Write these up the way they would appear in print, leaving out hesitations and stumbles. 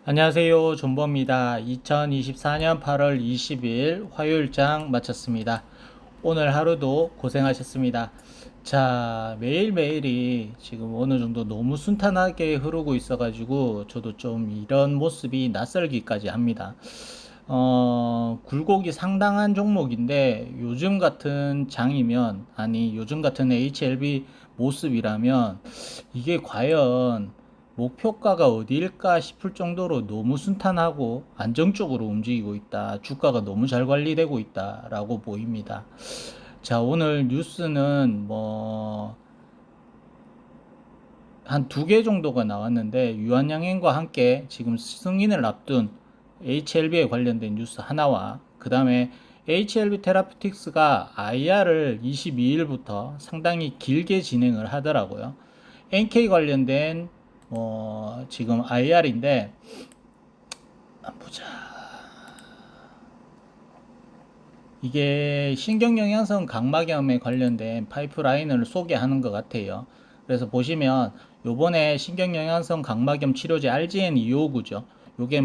안녕하세요. 존버입니다. 2024년 8월 20일 화요일장 마쳤습니다. 오늘 하루도 고생하셨습니다. 자, 매일매일이 지금 어느 정도 너무 순탄하게 흐르고 있어가지고 저도 좀 이런 모습이 낯설기까지 합니다. 굴곡이 상당한 종목인데 요즘 같은 장이면, 아니, 요즘 같은 HLB 모습이라면 이게 과연 목표가가 어디일까 싶을 정도로 너무 순탄하고 안정적으로 움직이고 있다. 주가가 너무 잘 관리되고 있다라고 보입니다. 자, 오늘 뉴스는 한 두 개 정도가 나왔는데 유한양행과 함께 지금 승인을 앞둔 HLB에 관련된 뉴스 하나와 그 다음에 HLB 테라피틱스가 IR을 22일부터 상당히 길게 진행을 하더라고요. NK 관련된 지금 IR인데 보자. 이게 신경영양성 각막염에 관련된 파이프라인을 소개하는 것 같아요. 그래서 보시면 요번에 신경영양성 각막염 치료제 RGN259죠. 요게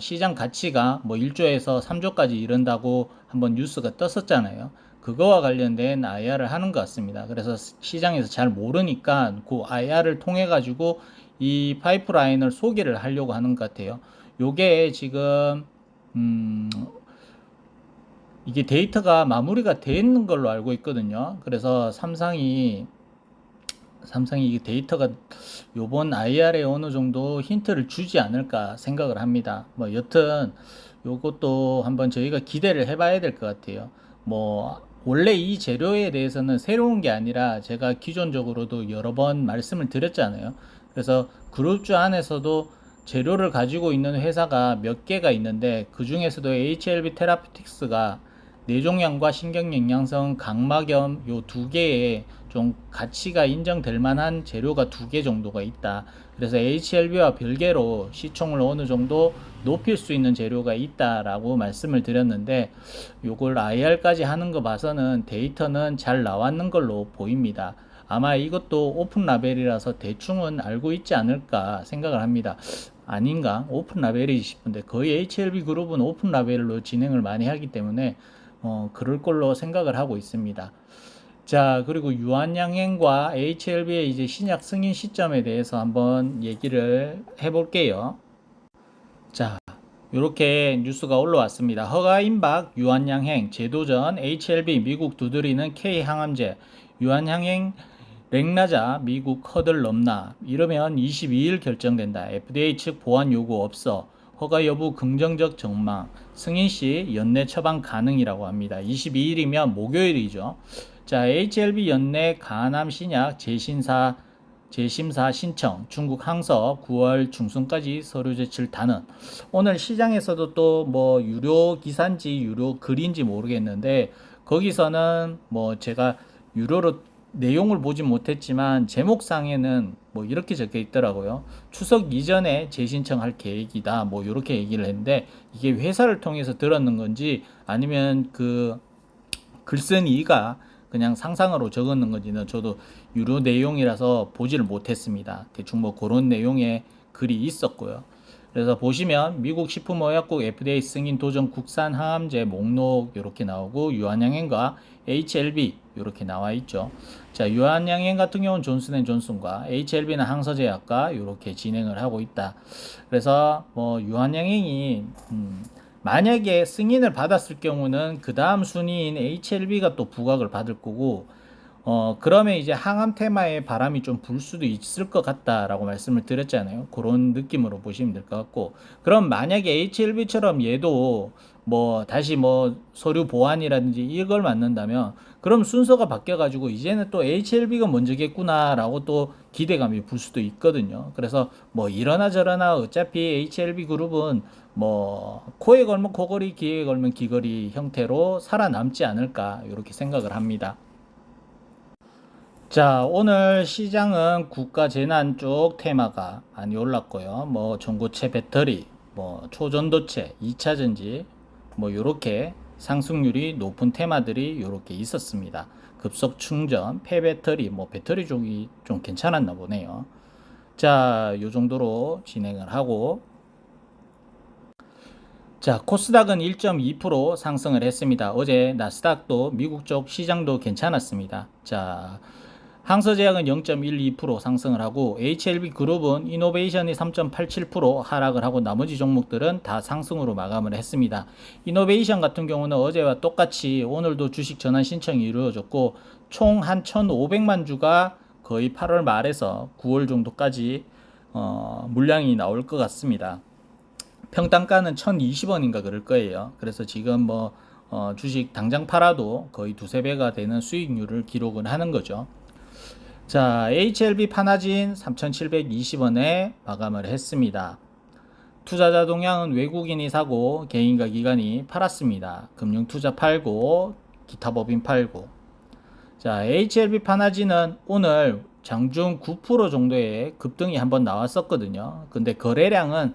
시장 가치가 1조에서 3조까지 이른다고 한번 뉴스가 떴었잖아요. 그거와 관련된 IR을 하는 것 같습니다. 그래서 시장에서 잘 모르니까 그 IR을 통해 가지고 이 파이프라인을 소개를 하려고 하는 것 같아요. 요게 지금 음, 이게 데이터가 마무리가 돼 있는 걸로 알고 있거든요. 그래서 삼성이 이게 데이터가 요번 IR에 어느 정도 힌트를 주지 않을까 생각을 합니다. 여튼 요것도 한번 저희가 기대를 해봐야 될 것 같아요. 원래 이 재료에 대해서는 새로운 게 아니라 제가 기존적으로도 여러 번 말씀을 드렸잖아요. 그래서 그룹주 안에서도 재료를 가지고 있는 회사가 몇 개가 있는데 그 중에서도 HLB 테라피틱스가 뇌종양과 신경영양성 각막염 요 두 개의 좀 가치가 인정될 만한 재료가 두 개 정도가 있다. 그래서 HLB와 별개로 시총을 어느 정도 높일 수 있는 재료가 있다라고 말씀을 드렸는데 요걸 IR까지 하는 거 봐서는 데이터는 잘 나왔는 걸로 보입니다. 아마 이것도 오픈 라벨이라서 대충은 알고 있지 않을까 생각을 합니다. 아닌가? 오픈 라벨이 싶은데 거의 HLB 그룹은 오픈 라벨로 진행을 많이 하기 때문에 그럴 걸로 생각을 하고 있습니다. 자, 그리고 유한양행과 HLB의 이제 신약 승인 시점에 대해서 한번 얘기를 해볼게요. 자, 이렇게 뉴스가 올라왔습니다. 허가임박 유한양행 제도전 HLB 미국 두드리는 K항암제 유한양행 렉나자 미국 허들 넘나 이러면 22일 결정된다. FDA 측 보완 요구 없어. 허가 여부 긍정적 전망. 승인 시 연내 처방 가능이라고 합니다. 22일이면 목요일이죠. 자, HLB 연내 간암 신약 재심사 신청 중국 항서 9월 중순까지 서류 제출 단원. 오늘 시장에서도 또 유료 기사인지 유료 글인지 모르겠는데 거기서는 제가 유료로 내용을 보지 못했지만 제목상에는 이렇게 적혀 있더라고요. 추석 이전에 재신청할 계획이다. 이렇게 얘기를 했는데 이게 회사를 통해서 들었는 건지 아니면 그 글쓴이가 그냥 상상으로 적었는 건지는 저도 유료 내용이라서 보지를 못했습니다. 대충 그런 내용의 글이 있었고요. 그래서 보시면 미국 식품의약국 FDA 승인 도전 국산 항암제 목록 이렇게 나오고 유한양행과 HLB 이렇게 나와 있죠. 자, 유한양행 같은 경우는 존슨앤존슨과 HLB는 항서제약과 이렇게 진행을 하고 있다. 그래서 유한양행이 만약에 승인을 받았을 경우는 그 다음 순위인 HLB가 또 부각을 받을 거고 그러면 이제 항암 테마에 바람이 좀 불 수도 있을 것 같다라고 말씀을 드렸잖아요. 그런 느낌으로 보시면 될 것 같고, 그럼 만약에 HLB처럼 얘도 다시 서류 보완이라든지 이걸 맞는다면, 그럼 순서가 바뀌어가지고 이제는 또 HLB가 먼저겠구나라고 또 기대감이 불 수도 있거든요. 그래서 이러나 저러나 어차피 HLB 그룹은 코에 걸면 코걸이, 귀에 걸면 귀걸이 형태로 살아남지 않을까 이렇게 생각을 합니다. 자, 오늘 시장은 국가 재난 쪽 테마가 많이 올랐고요. 전고체 배터리, 초전도체, 2차 전지, 요렇게 상승률이 높은 테마들이 요렇게 있었습니다. 급속 충전, 폐배터리, 배터리 쪽이 좀 괜찮았나 보네요. 자, 요 정도로 진행을 하고, 자, 코스닥은 1.2% 상승을 했습니다. 어제 나스닥도 미국 쪽 시장도 괜찮았습니다. 자, 항서제약은 0.12% 상승을 하고 HLB 그룹은 이노베이션이 3.87% 하락을 하고 나머지 종목들은 다 상승으로 마감을 했습니다. 이노베이션 같은 경우는 어제와 똑같이 오늘도 주식 전환 신청이 이루어졌고 총 한 1,500만 주가 거의 8월 말에서 9월 정도까지 물량이 나올 것 같습니다. 평단가는 1,020원인가 그럴 거예요. 그래서 지금 주식 당장 팔아도 거의 두세 배가 되는 수익률을 기록을 하는 거죠. 자, HLB 파나진 3,720원에 마감을 했습니다. 투자자 동향은 외국인이 사고 개인과 기관이 팔았습니다. 금융투자 팔고 기타 법인 팔고. 자, HLB 파나진은 오늘 장중 9% 정도의 급등이 한번 나왔었거든요. 근데 거래량은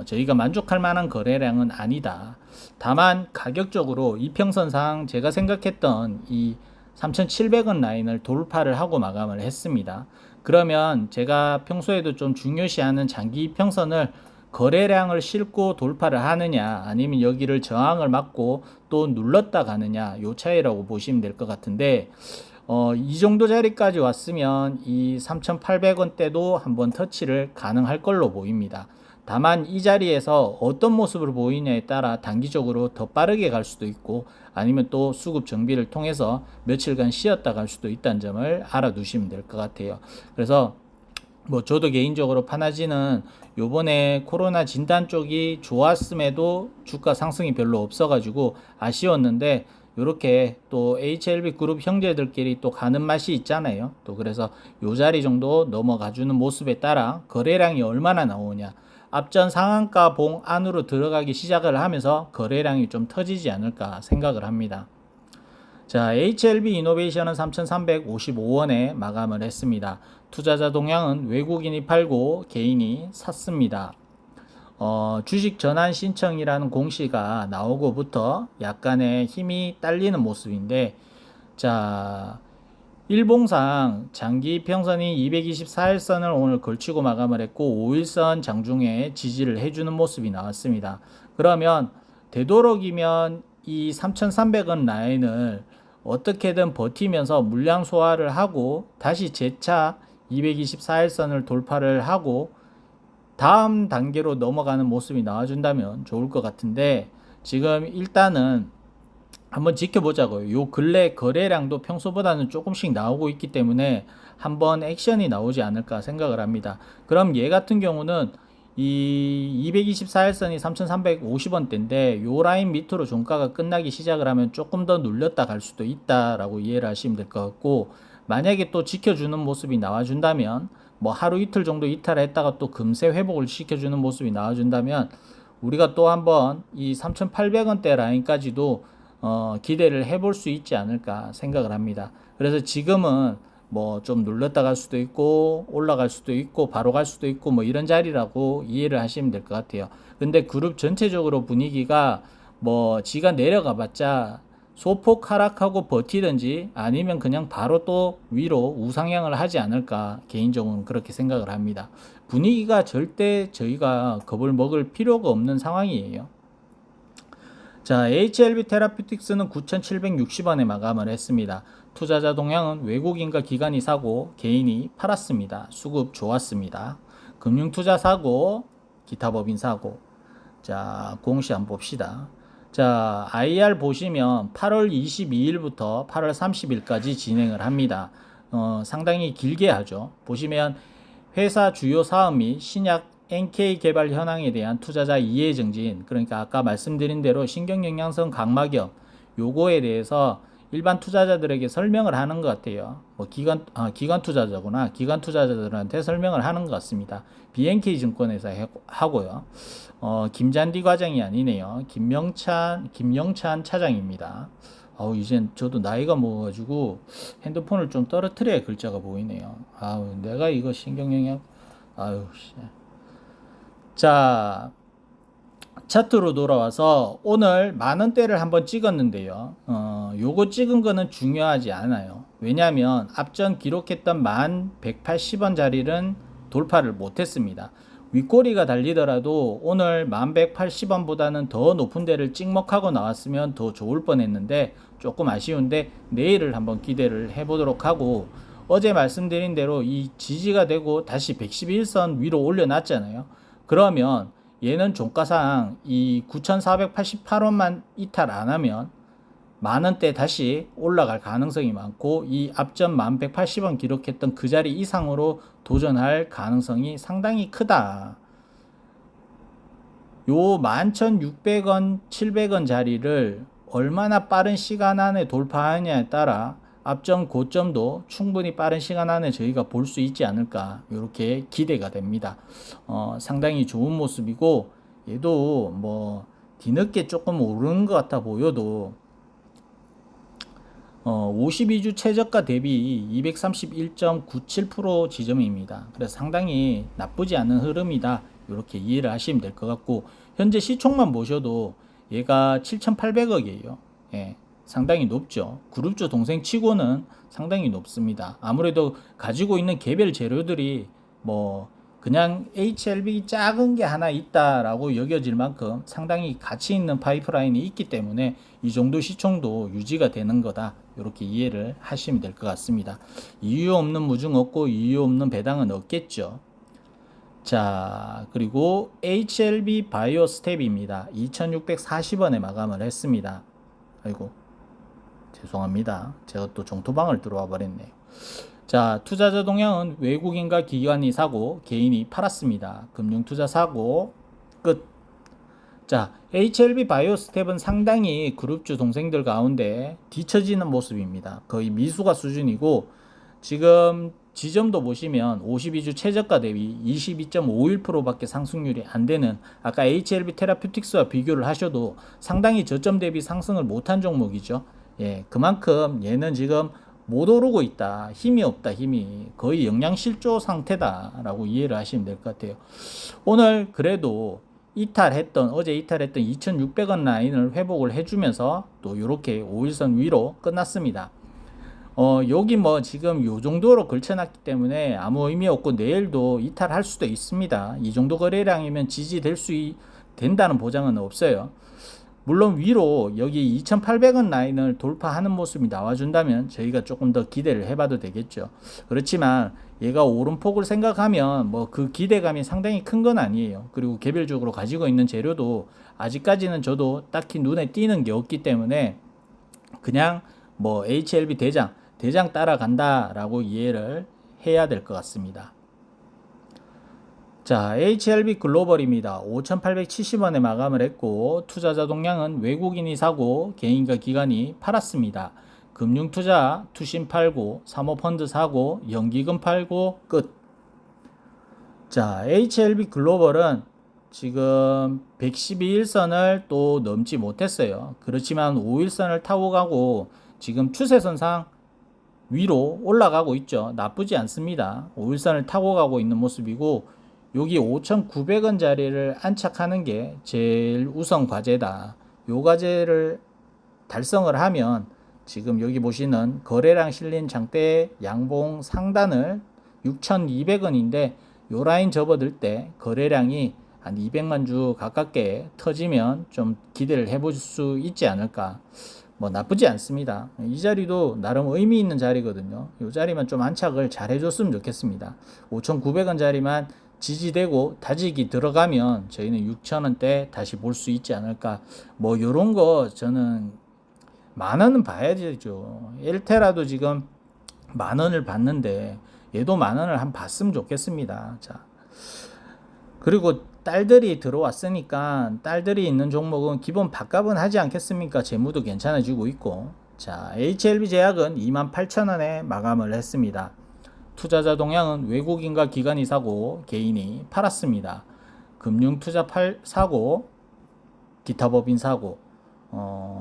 저희가 만족할 만한 거래량은 아니다. 다만 가격적으로 이평선상 제가 생각했던 이 3,700원 라인을 돌파를 하고 마감을 했습니다. 그러면 제가 평소에도 좀 중요시하는 장기 이평선을 거래량을 싣고 돌파를 하느냐 아니면 여기를 저항을 맞고 또 눌렀다 가느냐 요 차이라고 보시면 될 것 같은데 이 정도 자리까지 왔으면 이 3,800원대도 한번 터치를 가능할 걸로 보입니다. 다만 이 자리에서 어떤 모습을 보이냐에 따라 단기적으로 더 빠르게 갈 수도 있고 아니면 또 수급 정비를 통해서 며칠간 쉬었다 갈 수도 있다는 점을 알아두시면 될 것 같아요. 그래서 저도 개인적으로 파나지는 요번에 코로나 진단 쪽이 좋았음에도 주가 상승이 별로 없어가지고 아쉬웠는데 요렇게 또 HLB 그룹 형제들끼리 또 가는 맛이 있잖아요. 또 그래서 요 자리 정도 넘어가주는 모습에 따라 거래량이 얼마나 나오냐 앞전 상한가 봉 안으로 들어가기 시작을 하면서 거래량이 좀 터지지 않을까 생각을 합니다. 자, HLB 이노베이션은 3,355원에 마감을 했습니다. 투자자 동향은 외국인이 팔고 개인이 샀습니다. 주식 전환 신청이라는 공시가 나오고부터 약간의 힘이 딸리는 모습인데, 자, 일봉상 장기 평선이 224일선을 오늘 걸치고 마감을 했고 5일선 장중에 지지를 해주는 모습이 나왔습니다. 그러면 되도록이면 이 3,300원 라인을 어떻게든 버티면서 물량 소화를 하고 다시 재차 224일선을 돌파를 하고 다음 단계로 넘어가는 모습이 나와준다면 좋을 것 같은데 지금 일단은 한번 지켜보자고요. 요 근래 거래량도 평소보다는 조금씩 나오고 있기 때문에 한번 액션이 나오지 않을까 생각을 합니다. 그럼 얘 같은 경우는 이 224일선이 3,350원대인데 요 라인 밑으로 종가가 끝나기 시작을 하면 조금 더 눌렸다 갈 수도 있다라고 이해를 하시면 될 것 같고 만약에 또 지켜주는 모습이 나와준다면 하루 이틀 정도 이탈했다가 또 금세 회복을 시켜주는 모습이 나와준다면 우리가 또 한번 이 3,800원대 라인까지도 기대를 해볼 수 있지 않을까 생각을 합니다. 그래서 지금은 좀 눌렀다 갈 수도 있고 올라갈 수도 있고 바로 갈 수도 있고 이런 자리라고 이해를 하시면 될 것 같아요. 근데 그룹 전체적으로 분위기가 지가 내려가 봤자 소폭 하락하고 버티든지 아니면 그냥 바로 또 위로 우상향을 하지 않을까 개인적으로는 그렇게 생각을 합니다. 분위기가 절대 저희가 겁을 먹을 필요가 없는 상황이에요. 자, HLB 테라퓨틱스는 9,760원에 마감을 했습니다. 투자자 동향은 외국인과 기관이 사고 개인이 팔았습니다. 수급 좋았습니다. 금융투자 사고 기타 법인 사고. 자, 공시 한번 봅시다. 자, IR 보시면 8월 22일부터 8월 30일까지 진행을 합니다. 상당히 길게 하죠. 보시면 회사 주요 사업 및 신약 NK 개발 현황에 대한 투자자 이해 증진, 그러니까 아까 말씀드린 대로 신경영양성 각막염 요거에 대해서 일반 투자자들에게 설명을 하는 것 같아요. 기관 투자자구나. 기관 투자자들한테 설명을 하는 것 같습니다. BNK 증권에서 하고요. 김잔디 과장이 아니네요. 김영찬 차장입니다. 이젠 저도 나이가 먹어가지고 핸드폰을 좀 떨어뜨려야 글자가 보이네요. 내가 이거 신경영양, 씨. 자, 차트로 돌아와서 오늘 만원대를 한번 찍었는데요. 요거 찍은 거는 중요하지 않아요. 왜냐하면 앞전 기록했던 1,180원 자리는 돌파를 못했습니다. 윗꼬리가 달리더라도 오늘 1180원보다는 더 높은 데를 찍먹하고 나왔으면 더 좋을 뻔했는데 조금 아쉬운데 내일을 한번 기대를 해보도록 하고, 어제 말씀드린 대로 이 지지가 되고 다시 111선 위로 올려놨잖아요. 그러면 얘는 종가상 이 9488원만 이탈 안 하면 만원대 다시 올라갈 가능성이 많고, 이 앞전 1180원 기록했던 그 자리 이상으로 도전할 가능성이 상당히 크다. 요 11,600원, 700원 자리를 얼마나 빠른 시간 안에 돌파하느냐에 따라 앞전 고점도 충분히 빠른 시간 안에 저희가 볼 수 있지 않을까, 이렇게 기대가 됩니다. 상당히 좋은 모습이고, 얘도 뭐 뒤늦게 조금 오르는 것 같아 보여도 52주 최저가 대비 231.97% 지점입니다. 그래서 상당히 나쁘지 않은 흐름이다, 이렇게 이해를 하시면 될 것 같고, 현재 시총만 보셔도 얘가 7,800억이에요. 예, 상당히 높죠. 그룹주 동생 치고는 상당히 높습니다. 아무래도 가지고 있는 개별 재료들이 뭐 그냥 HLB 작은 게 하나 있다라고 여겨질 만큼 상당히 가치 있는 파이프라인이 있기 때문에 이 정도 시총도 유지가 되는 거다, 이렇게 이해를 하시면 될 것 같습니다. 이유 없는 무중 없고 이유 없는 배당은 없겠죠. 자, 그리고 HLB 바이오 스텝입니다. 2640원에 마감을 했습니다. 아이고, 죄송합니다. 제가 또 종토방을 들어와 버렸네요. 자, 투자자 동향은 외국인과 기관이 사고 개인이 팔았습니다. 금융투자 사고 끝. 자, HLB 바이오 스텝은 상당히 그룹주 동생들 가운데 뒤처지는 모습입니다. 거의 미수가 수준이고, 지금 지점도 보시면 52주 최저가 대비 22.51%밖에 상승률이 안 되는, 아까 HLB 테라퓨틱스와 비교를 하셔도 상당히 저점 대비 상승을 못한 종목이죠. 예, 그만큼 얘는 지금 못 오르고 있다, 힘이 없다, 힘이 거의 영양실조 상태다라고 이해를 하시면 될 것 같아요. 오늘 그래도 어제 이탈했던 2,600원 라인을 회복을 해주면서 또 이렇게 5일선 위로 끝났습니다. 여기 뭐 지금 요 정도로 걸쳐놨기 때문에 아무 의미 없고 내일도 이탈할 수도 있습니다. 이 정도 거래량이면 지지될 수 된다는 보장은 없어요. 물론 위로 여기 2,800원 라인을 돌파하는 모습이 나와준다면 저희가 조금 더 기대를 해봐도 되겠죠. 그렇지만 얘가 오름폭을 생각하면 뭐 그 기대감이 상당히 큰 건 아니에요. 그리고 개별적으로 가지고 있는 재료도 아직까지는 저도 딱히 눈에 띄는 게 없기 때문에 그냥 뭐 HLB 대장 따라간다 라고 이해를 해야 될 것 같습니다. 자, HLB 글로벌입니다. 5,870원에 마감을 했고, 투자자 동향은 외국인이 사고 개인과 기관이 팔았습니다. 금융투자 투신 팔고, 사모펀드 사고, 연기금 팔고 끝. 자, HLB 글로벌은 지금 112일선을 또 넘지 못했어요. 그렇지만 5일선을 타고 가고 지금 추세선상 위로 올라가고 있죠. 나쁘지 않습니다. 5일선을 타고 가고 있는 모습이고, 여기 5,900원 자리를 안착하는 게 제일 우선 과제다. 요 과제를 달성을 하면 지금 여기 보시는 거래량 실린 장대 양봉 상단을 6,200원인데 요 라인 접어들 때 거래량이 한 200만 주 가깝게 터지면 좀 기대를 해볼 수 있지 않을까. 뭐 나쁘지 않습니다. 이 자리도 나름 의미 있는 자리거든요. 이 자리만 좀 안착을 잘 해줬으면 좋겠습니다. 5,900원 자리만 지지되고 다지기 들어가면 저희는 6,000원대 다시 볼 수 있지 않을까. 뭐 요런 거 저는 만원은 봐야 되죠. 1테라도 지금 만원을 받는데 얘도 만원을 한 봤으면 좋겠습니다. 자, 그리고 딸들이 들어왔으니까 딸들이 있는 종목은 기본 밥값은 하지 않겠습니까? 재무도 괜찮아지고 있고. 자, HLB 제약은 28,000원에 마감을 했습니다. 투자자 동향은 외국인과 기관이 사고 개인이 팔았습니다. 금융투자 사고 기타 법인 사고,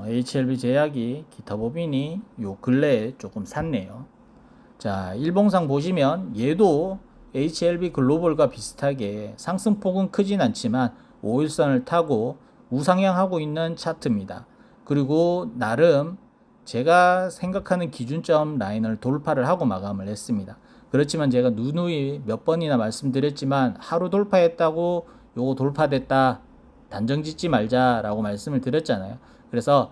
HLB 제약이 기타 법인이 요 근래에 조금 샀네요. 자, 일봉상 보시면 얘도 HLB 글로벌과 비슷하게 상승폭은 크진 않지만 5일선을 타고 우상향하고 있는 차트입니다. 그리고 나름 제가 생각하는 기준점 라인을 돌파를 하고 마감을 했습니다. 그렇지만 제가 누누이 몇 번이나 말씀드렸지만 하루 돌파했다고 요거 돌파됐다 단정 짓지 말자라고 말씀을 드렸잖아요. 그래서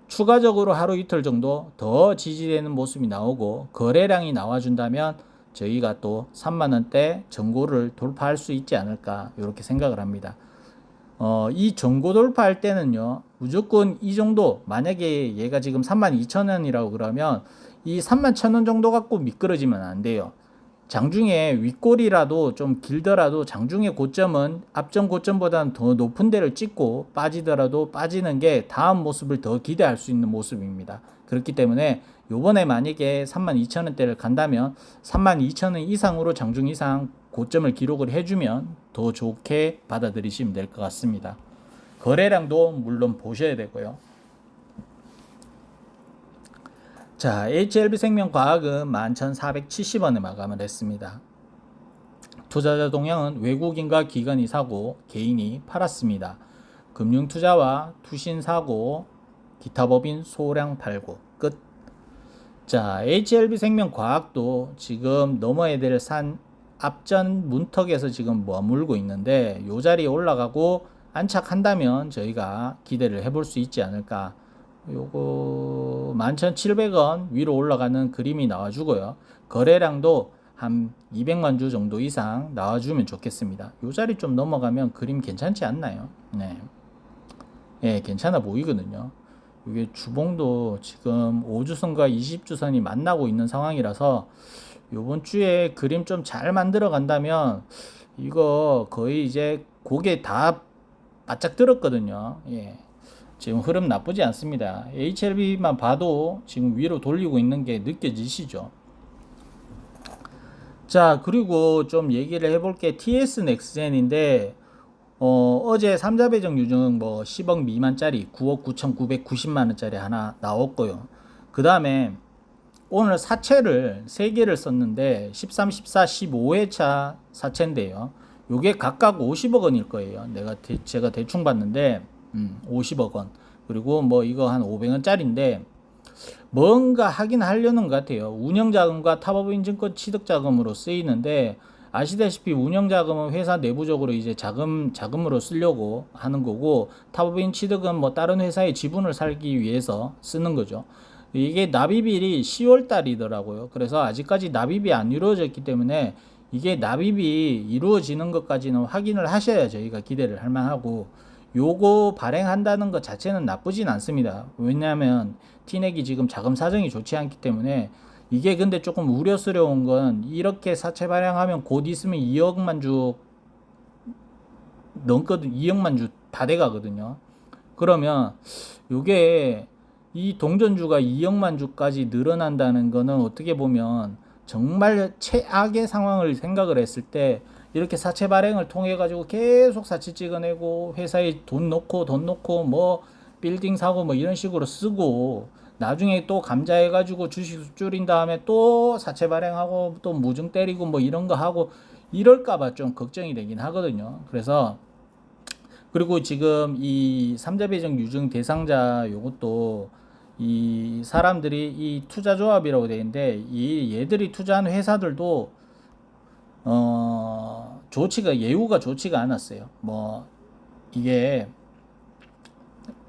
추가적으로 하루 이틀 정도 더 지지되는 모습이 나오고 거래량이 나와준다면 저희가 또 3만원대 전고를 돌파할 수 있지 않을까 이렇게 생각을 합니다. 이 전고 돌파할 때는요, 무조건 이 정도, 만약에 얘가 지금 32,000원이라고 그러면 이 31,000원 정도 갖고 미끄러지면 안 돼요. 장중에 윗골이라도 좀 길더라도 장중의 고점은 앞전 고점보다는 더 높은 데를 찍고 빠지더라도 빠지는 게 다음 모습을 더 기대할 수 있는 모습입니다. 그렇기 때문에 요번에 만약에 32,000원대를 간다면 32,000원 이상으로 장중 이상 고점을 기록을 해주면 더 좋게 받아들이시면 될 것 같습니다. 거래량도 물론 보셔야 되고요. 자, HLB생명과학은 11,470원에 마감을 했습니다. 투자자 동향은 외국인과 기관이 사고 개인이 팔았습니다. 금융투자와 투신 사고 기타 법인 소량 팔고 끝. 자, HLB생명과학도 지금 넘어야 될 산 앞전 문턱에서 지금 머물고 있는데 요 자리에 올라가고 안착한다면 저희가 기대를 해볼 수 있지 않을까. 요거 11,700원 위로 올라가는 그림이 나와주고요. 거래량도 한 200만 주 정도 이상 나와주면 좋겠습니다. 요 자리 좀 넘어가면 그림 괜찮지 않나요? 네, 예, 괜찮아 보이거든요. 이게 주봉도 지금 5주선과 20주선이 만나고 있는 상황이라서 요번 주에 그림 좀 잘 만들어 간다면 이거 거의 이제 고개 다 바짝 들었거든요. 예. 지금 흐름 나쁘지 않습니다. HLB만 봐도 지금 위로 돌리고 있는 게 느껴지시죠? 자, 그리고 좀 얘기를 해볼 게 TS 넥스젠인데 어제 3자 배정 유증 뭐 10억 미만짜리 9억 9,990만원짜리 하나 나왔고요. 그 다음에 오늘 사채를 3개를 썼는데 13, 14, 15회차 사채인데요. 요게 각각 50억 원일 거예요. 제가 대충 봤는데 50억 원. 그리고 뭐 이거 한 500원짜리인데 뭔가 하긴 하려는 것 같아요. 운영자금과 타법인증권 취득자금으로 쓰이는데 아시다시피 운영자금은 회사 내부적으로 이제 자금으로 쓰려고 하는 거고 타법인 취득은 뭐 다른 회사의 지분을 살기 위해서 쓰는 거죠. 이게 납입일이 10월 달이더라고요. 그래서 아직까지 납입이 안 이루어졌기 때문에 이게 납입이 이루어지는 것까지는 확인을 하셔야 저희가 기대를 할 만하고 요거 발행한다는 것 자체는 나쁘진 않습니다. 왜냐하면 티넥이 지금 자금 사정이 좋지 않기 때문에 이게 근데 조금 우려스러운 건 이렇게 사채 발행하면 곧 있으면 2억만 주 넘거든. 2억만 주 다 돼가거든요. 그러면 요게 이 동전주가 2억만 주까지 늘어난다는 거는 어떻게 보면 정말 최악의 상황을 생각을 했을 때 이렇게 사채 발행을 통해 가지고 계속 사채 찍어내고 회사에 돈 넣고 뭐 빌딩 사고 뭐 이런 식으로 쓰고 나중에 또 감자해 가지고 주식 줄인 다음에 또 사채 발행하고 또 무증 때리고 뭐 이런 거 하고 이럴까 봐 좀 걱정이 되긴 하거든요. 그래서 그리고 지금 이 삼자 배정 유증 대상자 요것도 이 사람들이 이 투자조합이라고 되어 있는데 이 얘들이 투자하는 회사들도 예우가 좋지가 않았어요. 뭐 이게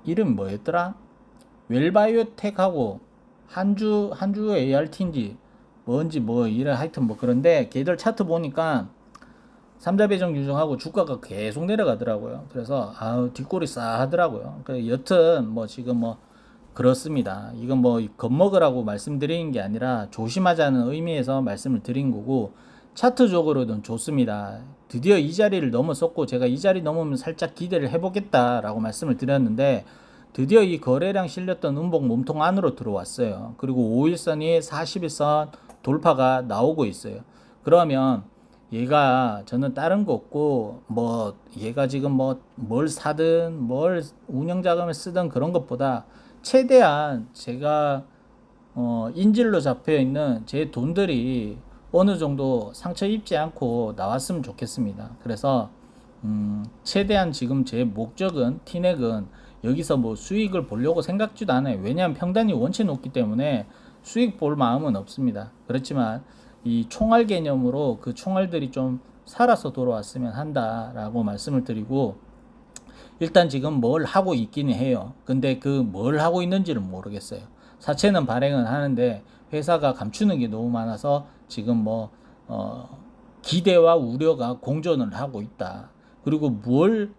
이름 뭐였더라? 웰바이오텍하고 한주 ART인지 뭔지 뭐 이래 하여튼 뭐 그런데 걔들 차트 보니까 삼자 배정 유증하고 주가가 계속 내려가더라고요. 그래서 뒷골이 싸하더라고요. 여튼 뭐 지금 뭐 그렇습니다. 이건 뭐 겁먹으라고 말씀드리는 게 아니라 조심하자는 의미에서 말씀을 드린 거고 차트적으로는 좋습니다. 드디어 이 자리를 넘어섰고 제가 이 자리 넘으면 살짝 기대를 해보겠다라고 말씀을 드렸는데 드디어 이 거래량 실렸던 음봉 몸통 안으로 들어왔어요. 그리고 5일선이 41선 돌파가 나오고 있어요. 그러면 얘가 저는 다른 거 없고 뭐 얘가 지금 뭐 뭘 사든 뭘 운영자금을 쓰든 그런 것보다 최대한 제가 인질로 잡혀 있는 제 돈들이 어느 정도 상처 입지 않고 나왔으면 좋겠습니다. 그래서 최대한 지금 제 목적은 티넥은 여기서 뭐 수익을 보려고 생각지도 않아요. 왜냐하면 평단이 원체 높기 때문에 수익 볼 마음은 없습니다. 그렇지만 이 총알 개념으로 그 총알들이 좀 살아서 돌아왔으면 한다라고 말씀을 드리고, 일단 지금 뭘 하고 있기는 해요. 근데 그 뭘 하고 있는지는 모르겠어요. 사채는 발행은 하는데 회사가 감추는 게 너무 많아서 지금 기대와 우려가 공존을 하고 있다. 그리고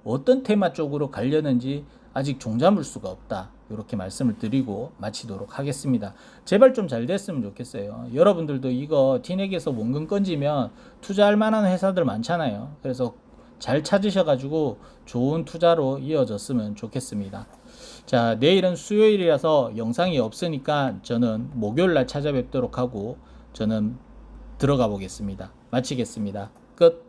어떤 테마 쪽으로 가려는지 아직 종잡을 수가 없다. 이렇게 말씀을 드리고 마치도록 하겠습니다. 제발 좀 잘 됐으면 좋겠어요. 여러분들도 이거 티넥에서 원금 건지면 투자할 만한 회사들 많잖아요. 그래서 잘 찾으셔가지고 좋은 투자로 이어졌으면 좋겠습니다. 자, 내일은 수요일이라서 영상이 없으니까 저는 목요일날 찾아뵙도록 하고 저는 들어가 보겠습니다. 마치겠습니다. 끝.